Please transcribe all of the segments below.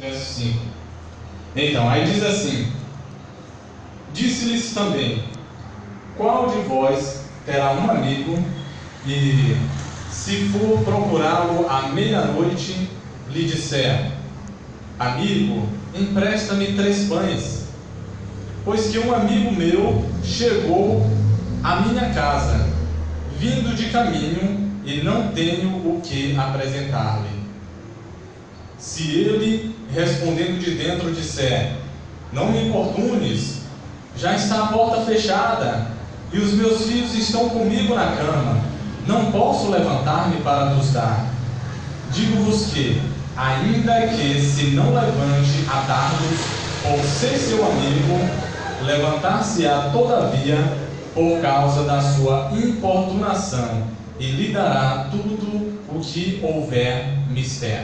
Verso 5. Então, aí diz assim: disse-lhes também: qual de vós terá um amigo e, se for procurá-lo à meia-noite, lhe disser: amigo, empresta-me 3 pães, pois que um amigo meu chegou à minha casa, vindo de caminho, e não tenho o que apresentar-lhe. Se ele, respondendo de dentro, disser: não me importunes, já está a porta fechada, e os meus filhos estão comigo na cama, não posso levantar-me para vos dar. Digo-vos que, ainda que se não levante a dar-vos, por ser seu amigo, levantar-se-á todavia por causa da sua importunação, e lhe dará tudo o que houver mister.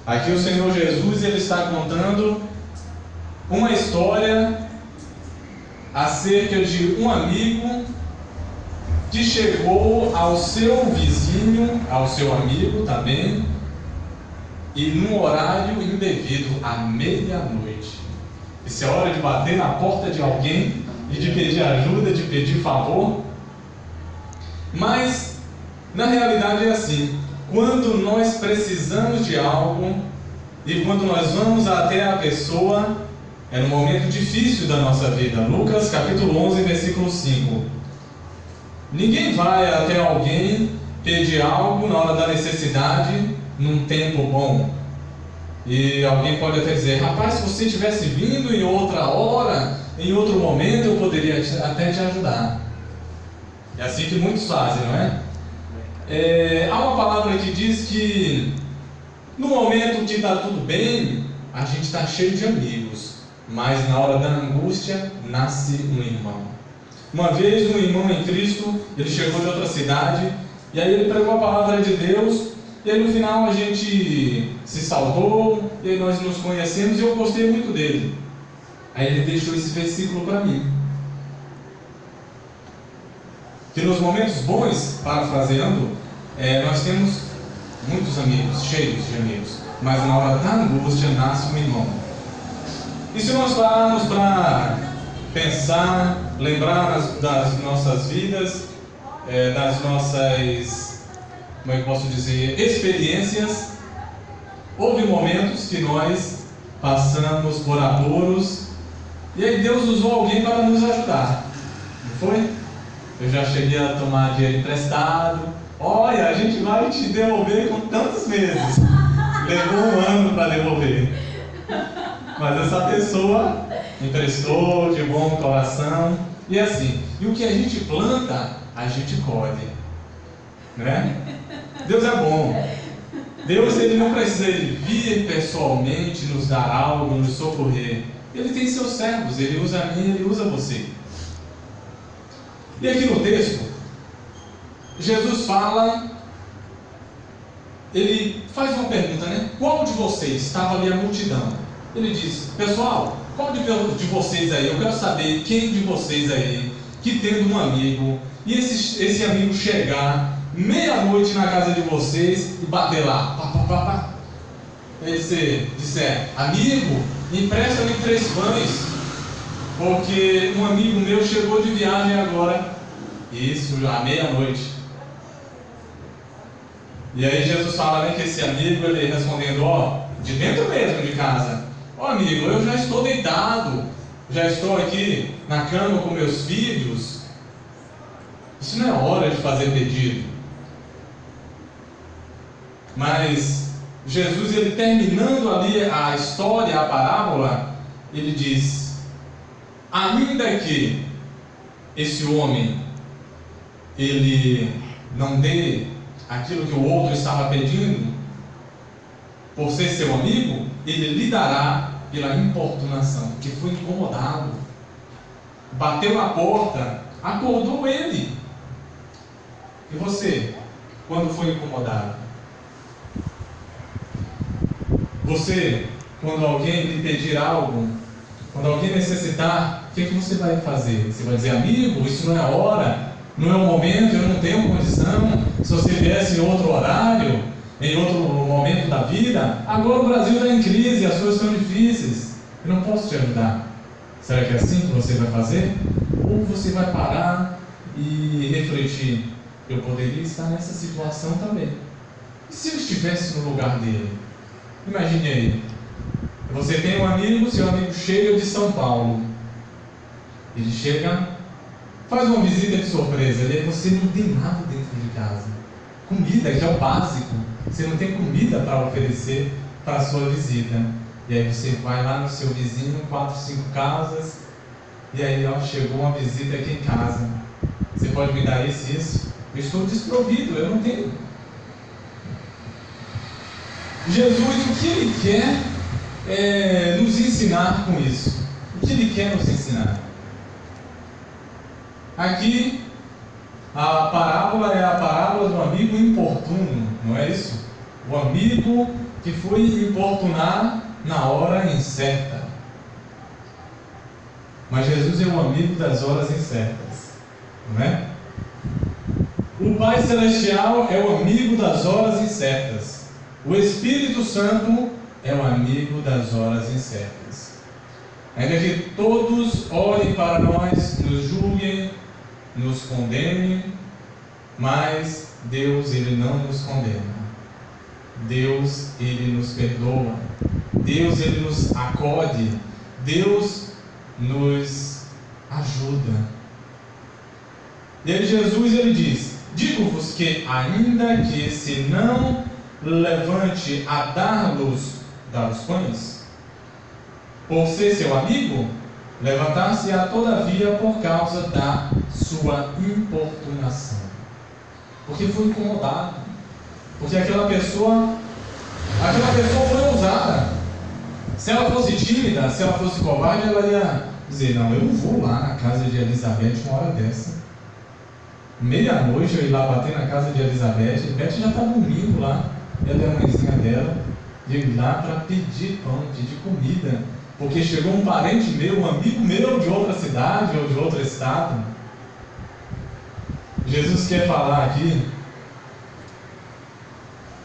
Aqui o Senhor Jesus, ele está contando uma história acerca de um amigo que chegou ao seu vizinho, ao seu amigo também, e num horário indevido, à meia-noite. Isso é hora de bater na porta de alguém e de pedir ajuda, de pedir favor. Mas, na realidade é assim: quando nós precisamos de algo e quando nós vamos até a pessoa, é no momento difícil da nossa vida. Lucas capítulo 11, versículo 5. Ninguém vai até alguém pedir algo na hora da necessidade, num tempo bom. E alguém pode até dizer: rapaz, se você tivesse vindo em outra hora, em outro momento, eu poderia até te ajudar. É assim que muitos fazem, não é? Há uma palavra que diz que no momento que está tudo bem, a gente está cheio de amigos, mas na hora da angústia nasce um irmão. Uma vez um irmão em Cristo, ele chegou de outra cidade, e aí ele pregou a palavra de Deus, e aí no final a gente se saudou, e aí nós nos conhecemos, e eu gostei muito dele. Aí ele deixou esse versículo para mim: que nos momentos bons, parafraseando, nós temos muitos amigos, cheios de amigos, mas na hora da angústia nasce um irmão. E se nós pararmos para pensar, lembrar das nossas vidas, das nossas, como é que eu posso dizer, experiências, houve momentos que nós passamos por apuros, e aí Deus usou alguém para nos ajudar, não foi? Eu já cheguei a tomar dinheiro emprestado. Olha, a gente vai te devolver com tantos meses. Levou 1 ano para devolver. Mas essa pessoa emprestou de bom coração. E assim, e o que a gente planta, a gente colhe, né? Deus é bom. Deus, ele não precisa vir pessoalmente nos dar algo, nos socorrer. Ele tem seus servos, ele usa a mim, ele usa você. E aqui no texto, Jesus fala, ele faz uma pergunta, né? Qual de vocês, estava ali a multidão, ele diz: pessoal, qual de vocês aí, eu quero saber quem de vocês aí, que tendo um amigo, e esse amigo chegar meia-noite na casa de vocês e bater lá, pá, pá, pá, pá. Ele disser: amigo, empresta-me 3 pães, porque um amigo meu chegou de viagem agora, isso à meia-noite. E aí Jesus fala, né, que esse amigo, ele respondendo, de dentro mesmo de casa: amigo, eu já estou deitado, já estou aqui na cama com meus filhos, isso não é hora de fazer pedido. Mas Jesus, ele terminando ali a história, a parábola, ele diz: ainda que esse homem ele não dê aquilo que o outro estava pedindo, por ser seu amigo, ele lhe dará pela importunação, porque foi incomodado, bateu na porta, acordou ele. E você, quando foi incomodado? Você, quando alguém lhe pedir algo, quando alguém necessitar, o que você vai fazer? Você vai dizer: amigo, isso não é a hora, não é o momento, eu não tenho condição, se você viesse em outro horário, em outro momento da vida. Agora o Brasil está em crise, as coisas estão difíceis, eu não posso te ajudar. Será que é assim que você vai fazer? Ou você vai parar e refletir: eu poderia estar nessa situação também. E se eu estivesse no lugar dele? Imagine aí, você tem um amigo, seu amigo chega de São Paulo. Ele chega, faz uma visita de surpresa, e aí você não tem nada dentro de casa. Comida, que é o básico. Você não tem comida para oferecer para a sua visita. E aí você vai lá no seu vizinho, 4, 5 casas, e aí chegou uma visita aqui em casa. Você pode me dar isso? Eu estou desprovido, eu não tenho. Jesus, o que Ele quer nos ensinar com isso? O que Ele quer nos ensinar? Aqui, a parábola é a parábola do amigo importuno, não é isso? O amigo que foi importunar na hora incerta. Mas Jesus é o amigo das horas incertas, não é? O Pai Celestial é o amigo das horas incertas. O Espírito Santo é o amigo das horas incertas. Ainda que todos olhem para nós, nos julguem, nos condenem, mas Deus, Ele não nos condena. Deus, Ele nos perdoa. Deus, Ele nos acode. Deus nos ajuda. E aí Jesus, Ele diz: digo-vos que ainda que se não levante a dar-los os pães, por ser seu amigo, levantar-se-á todavia por causa da sua importunação. Porque foi incomodado. Porque aquela pessoa foi ousada. Se ela fosse tímida, se ela fosse covarde, ela ia dizer: não, eu não vou lá na casa de Elizabeth uma hora dessa. Meia-noite eu ir lá bater na casa de Elizabeth. Beth já está dormindo lá. Ela é a mãezinha dela. E eu ir lá para pedir pão, pedir comida. Porque chegou um parente meu, um amigo meu de outra cidade ou de outro estado. Jesus quer falar aqui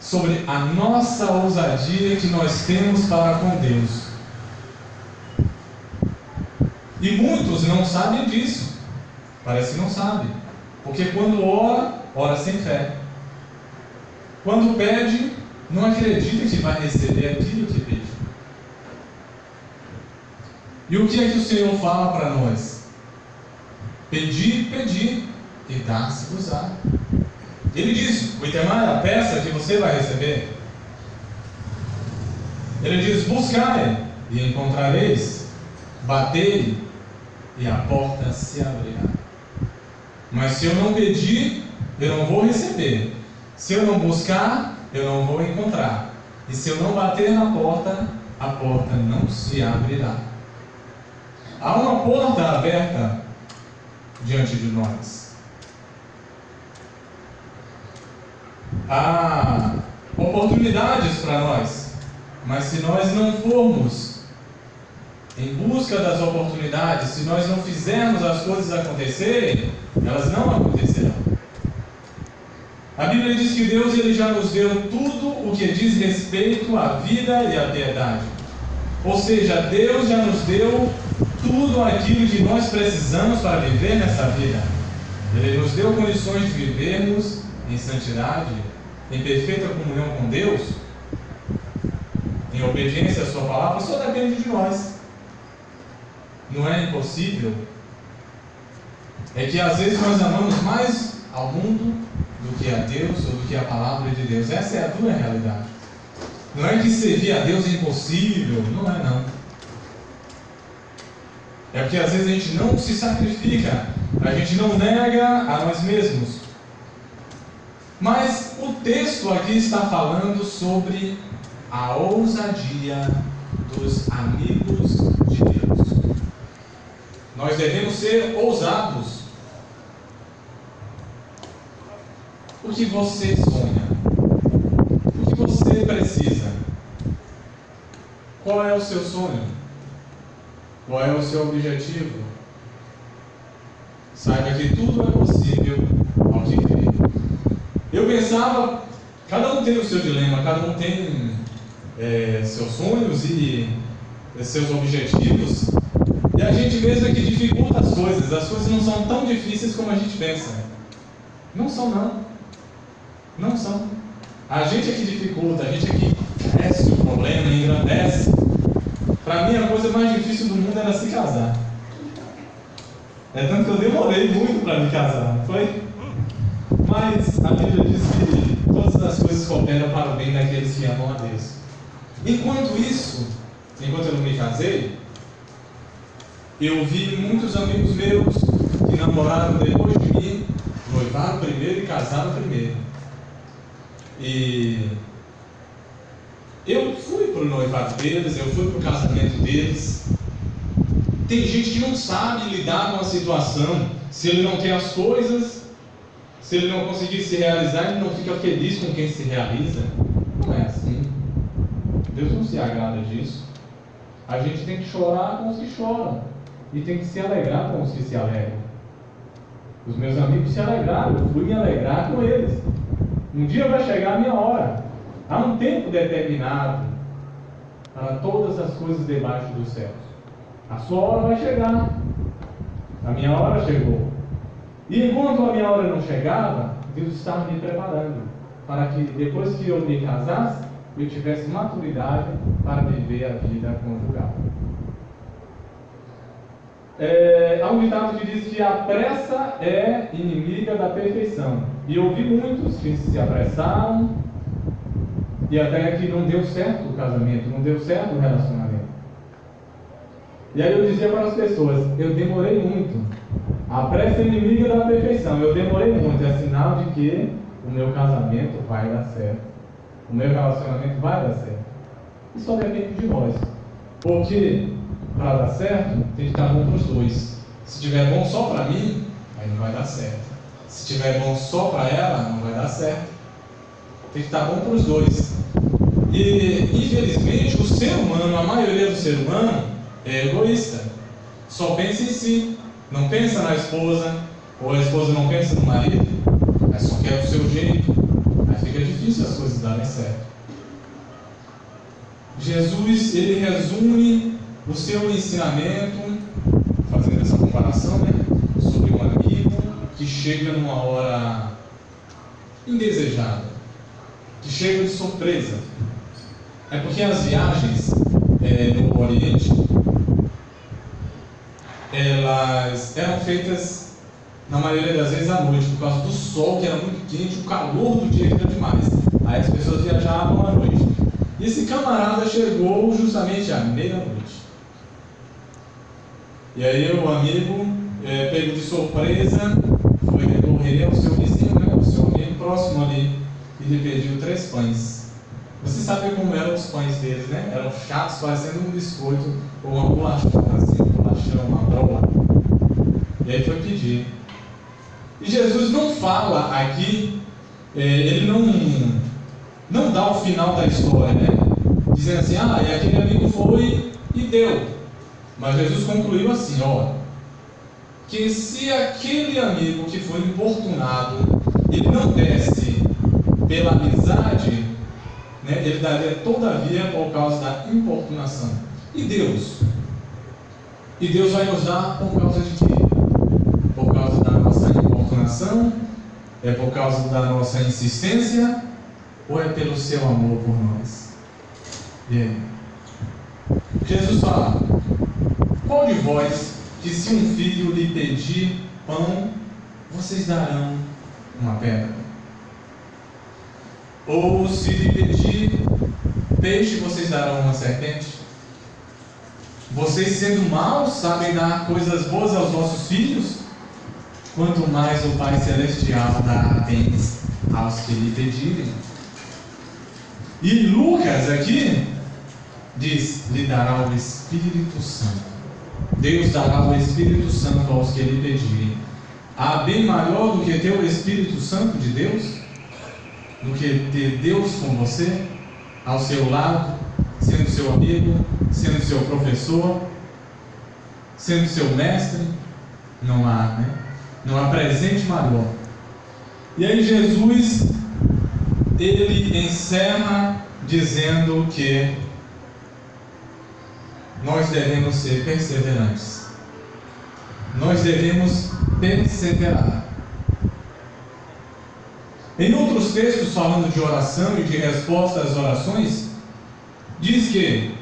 sobre a nossa ousadia que nós temos para com Deus. E muitos não sabem disso. Parece que não sabem. Porque quando ora sem fé. Quando pede, não acredita que vai receber aquilo que pede. E o que é que o Senhor fala para nós? Pedir, pedir, e dar-se-vos-á. Ele diz: o Itemar, peça que você vai receber. Ele diz: buscai e encontrareis, batei e a porta se abrirá. Mas se eu não pedir, eu não vou receber. Se eu não buscar, eu não vou encontrar. E se eu não bater na porta, a porta não se abrirá. Há uma porta aberta diante de nós. Há oportunidades para nós. Mas se nós não formos em busca das oportunidades, se nós não fizermos as coisas acontecerem, elas não acontecerão. A Bíblia diz que Deus, Ele já nos deu tudo o que diz respeito à vida e à piedade. Ou seja, Deus já nos deu tudo aquilo que nós precisamos para viver nessa vida. Ele nos deu condições de vivermos em santidade, em perfeita comunhão com Deus, em obediência à Sua palavra. Só depende de nós. Não é impossível. É que às vezes nós amamos mais ao mundo do que a Deus ou do que a palavra de Deus. Essa é a dura realidade. Não é que servir a Deus é impossível, não é não. É porque às vezes a gente não se sacrifica, a gente não nega a nós mesmos. Mas o texto aqui está falando sobre a ousadia dos amigos de Deus. Nós devemos ser ousados. O que você sonha? O que você precisa? Qual é o seu sonho? Qual é o seu objetivo? Saiba que tudo é possível ao que crê. Eu pensava Cada um tem o seu dilema, cada um tem seus sonhos e seus objetivos. E a gente mesmo é que dificulta as coisas não são tão difíceis como a gente pensa. Não são, não. Não são. A gente é que dificulta, a gente é que cresce o problema, engrandece. Para mim, a coisa mais difícil do mundo era se casar. É tanto que eu demorei muito para me casar, foi? Mas a Bíblia diz que todas as coisas cooperam para o bem daqueles que amam a Deus. Enquanto eu não me casei, eu vi muitos amigos meus que namoraram depois de mim, noivaram primeiro e casaram primeiro. E eu fui para o noivado deles, eu fui para o casamento deles. Tem gente que não sabe lidar com a situação. Se ele não tem as coisas, se ele não conseguir se realizar, ele não fica feliz com quem se realiza. Não é assim. Deus não se agrada disso. A gente tem que chorar com os que choram e tem que se alegrar com os que se alegram. Os meus amigos se alegraram, eu fui me alegrar com eles. Um dia vai chegar a minha hora. Há um tempo determinado para todas as coisas debaixo dos céus. A sua hora vai chegar. A minha hora chegou. E enquanto a minha hora não chegava, Deus estava me preparando para que depois que eu me casasse, eu tivesse maturidade para viver a vida conjugal. Há um ditado que diz que a pressa é inimiga da perfeição. E eu vi muitos que se apressaram e até que não deu certo o casamento, não deu certo o relacionamento. E aí eu dizia para as pessoas, eu demorei muito. A pressa é inimiga da perfeição. Eu demorei muito, é sinal de que o meu casamento vai dar certo. O meu relacionamento vai dar certo. E só depende de nós. Porque para dar certo, tem que estar bom para os dois. Se tiver bom só para mim, aí não vai dar certo. Se tiver bom só para ela, não vai dar certo. Tem que estar bom para os dois. E infelizmente o ser humano, a maioria do ser humano é egoísta. Só pensa em si. Não pensa na esposa, ou a esposa não pensa no marido, mas só quer o seu jeito. Aí fica difícil as coisas darem certo. Jesus, ele resume o seu ensinamento, fazendo essa comparação, né, sobre um amigo que chega numa hora indesejada, que chega de surpresa. É porque as viagens no Oriente, elas eram feitas, na maioria das vezes, à noite, por causa do sol, que era muito quente, o calor do dia que era demais. Aí as pessoas viajavam à noite. E esse camarada chegou justamente à meia-noite. E aí o amigo, pego de surpresa, foi recorrer ao seu vizinho, né, ao seu amigo próximo ali, e lhe pediu 3 pães. Você sabe como eram os pães deles, né? Eram chatos, parecendo um biscoito ou uma bolachona, assim, uma broa. E aí foi pedir. E Jesus não fala aqui, ele não dá o final da história, né? Dizendo assim, e aquele amigo foi e deu. Mas Jesus concluiu assim, que se aquele amigo que foi importunado, ele não desse pela amizade, né, ele daria todavia por causa da importunação. E Deus? E Deus vai nos dar por causa de quê? Por causa da nossa importunação? É por causa da nossa insistência? Ou é pelo seu amor por nós? E aí? Jesus fala, qual de vós, que se um filho lhe pedir pão, vocês darão uma pedra? Ou se lhe pedir peixe, vocês darão uma serpente? Vocês, sendo maus, sabem dar coisas boas aos vossos filhos? Quanto mais o Pai Celestial dará bens aos que lhe pedirem. E Lucas aqui diz, lhe dará o Espírito Santo. Deus dará o Espírito Santo aos que lhe pedirem. Há bem maior do que ter o Espírito Santo de Deus? Do que ter Deus com você, ao seu lado, sendo seu amigo, sendo seu professor, sendo seu mestre? Não há, né? Não há presente maior. E aí Jesus ele encerra dizendo que nós devemos ser perseverantes. Nós devemos perseverar. Em outros textos, falando de oração e de resposta às orações, diz que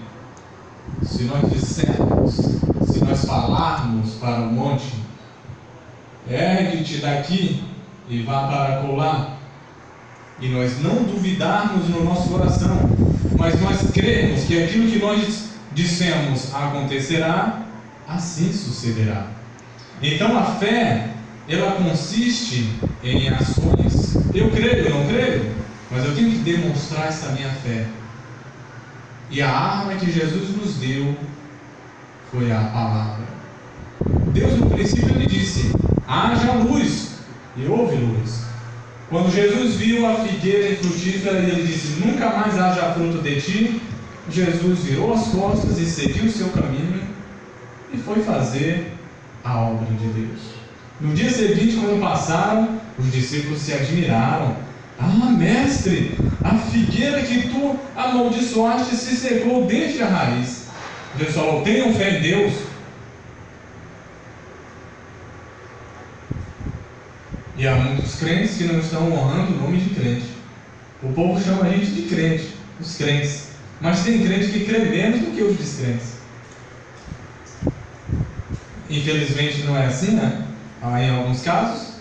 se nós dissermos, se nós falarmos para o monte, ergue-te daqui e vá para acolá, e nós não duvidarmos no nosso coração, mas nós cremos que aquilo que nós dissemos acontecerá, assim sucederá. Então a fé, ela consiste em ações. Eu creio, eu não creio, mas eu tenho que demonstrar essa minha fé. E a arma que Jesus nos deu foi a palavra. Deus no princípio ele disse: haja luz, e houve luz. Quando Jesus viu a figueira infrutífera e ele disse: nunca mais haja fruto de ti, Jesus virou as costas e seguiu o seu caminho e foi fazer a obra de Deus. No dia seguinte, quando passaram, os discípulos se admiraram. Ah, mestre, a figueira que tu amaldiçoaste se secou desde a raiz. Jesus falou: tenham fé em Deus. E há muitos crentes que não estão honrando o nome de crente. O povo chama a gente de crente, os crentes. Mas tem crente que crê menos do que os descrentes. Infelizmente não é assim, né? Em alguns casos.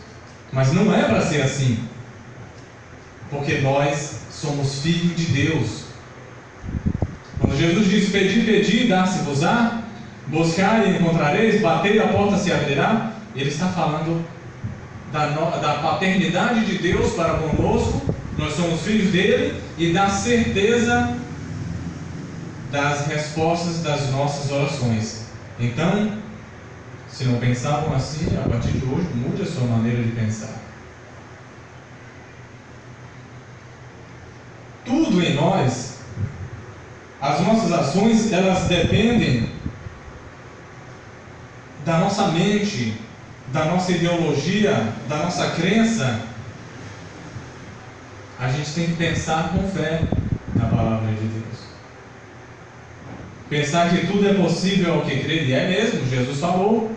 Mas não é para ser assim. Porque nós somos filhos de Deus. Quando Jesus diz: pedi, pedi, dar-se-vos-á, buscar e encontrareis, bater, a porta se abrirá, ele está falando da paternidade de Deus para conosco. Nós somos filhos dele, e da certeza das respostas das nossas orações. Então, se não pensavam assim, a partir de hoje mude a sua maneira de pensar. Tudo em nós, as nossas ações, elas dependem da nossa mente, da nossa ideologia, da nossa crença. A gente tem que pensar com fé na palavra de Deus. Pensar que tudo é possível ao que crê, e é mesmo. Jesus falou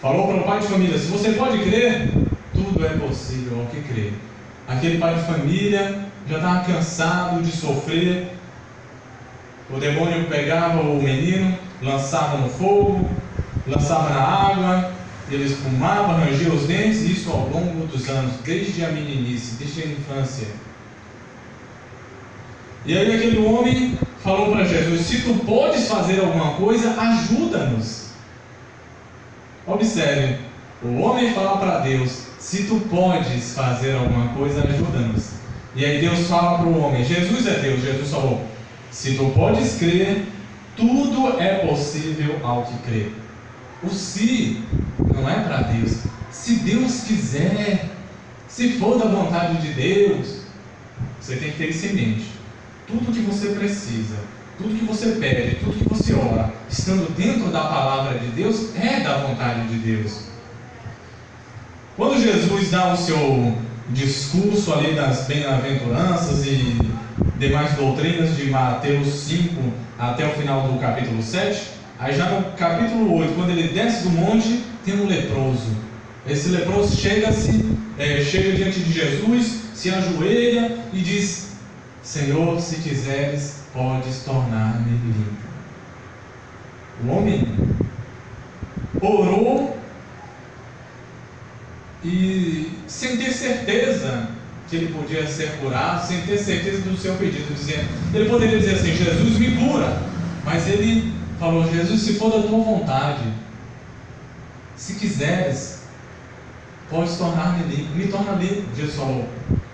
para o pai de família: se você pode crer, tudo é possível ao que crê. Aquele pai de família já estava cansado de sofrer. O demônio pegava o menino, lançava no fogo, lançava na água, ele espumava, rangia os dentes, isso ao longo dos anos, desde a meninice, desde a infância. E aí aquele homem falou para Jesus: se tu podes fazer alguma coisa, ajuda-nos. Observe, o homem fala para Deus: se tu podes fazer alguma coisa, ajuda-nos. E aí Deus fala para o homem: Jesus é Deus. Jesus falou: se tu podes crer, tudo é possível ao que crê. O se não é para Deus. Se Deus quiser, se for da vontade de Deus, você tem que ter isso em mente. Tudo que você precisa, tudo que você pede, tudo que você ora, estando dentro da palavra de Deus, é da vontade de Deus. Quando Jesus dá o seu discurso ali das bem-aventuranças e demais doutrinas de Mateus 5 até o final do capítulo 7, aí já no capítulo 8, quando ele desce do monte, tem um leproso. Esse leproso chega diante de Jesus, se ajoelha e diz: Senhor, se quiseres, podes tornar-me limpo. O homem orou e sem ter certeza que ele podia ser curado, sem ter certeza do seu pedido, dizendo, ele poderia dizer assim: Jesus, me cura. Mas ele falou: Jesus, se for da tua vontade, se quiseres, podes tornar-me limpo. Me torna limpo. Jesus falou: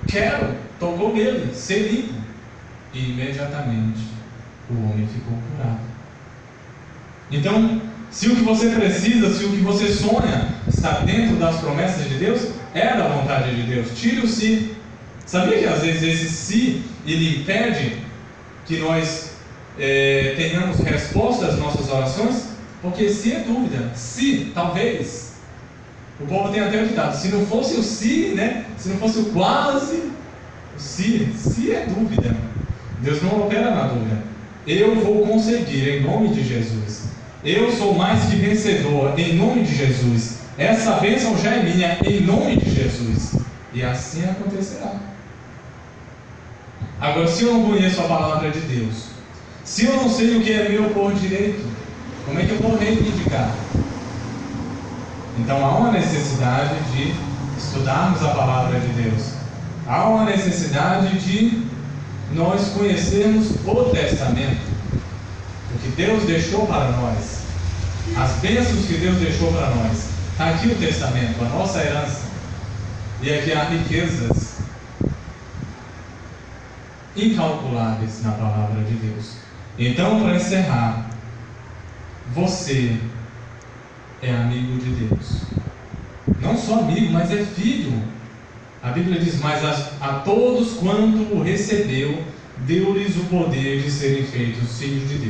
quero. Tocou nele, ser limpo. E imediatamente o homem ficou curado. Então, se o que você precisa, se o que você sonha está dentro das promessas de Deus, é da vontade de Deus. Tire o se. Sabia que às vezes esse se, ele impede que nós tenhamos resposta às nossas orações? Porque se é dúvida, se, talvez. O povo tem até o ditado: se não fosse o se, né? Se não fosse o quase, se é dúvida, Deus não opera na dúvida. Eu vou conseguir em nome de Jesus. Eu sou mais que vencedor em nome de Jesus. Essa bênção já é minha em nome de Jesus. E assim acontecerá. Agora, se eu não conheço a palavra de Deus, se eu não sei o que é meu por direito, como é que eu vou reivindicar? Então há uma necessidade de estudarmos a palavra de Deus. Há uma necessidade de nós conhecermos o Testamento, o que Deus deixou para nós, as bênçãos que Deus deixou para nós. Está aqui o Testamento, a nossa herança. E aqui há riquezas incalculáveis na palavra de Deus. Então, para encerrar, você é amigo de Deus. Não só amigo, mas é filho. A Bíblia diz: mas a todos quanto o recebeu, deu-lhes o poder de serem feitos filhos de Deus.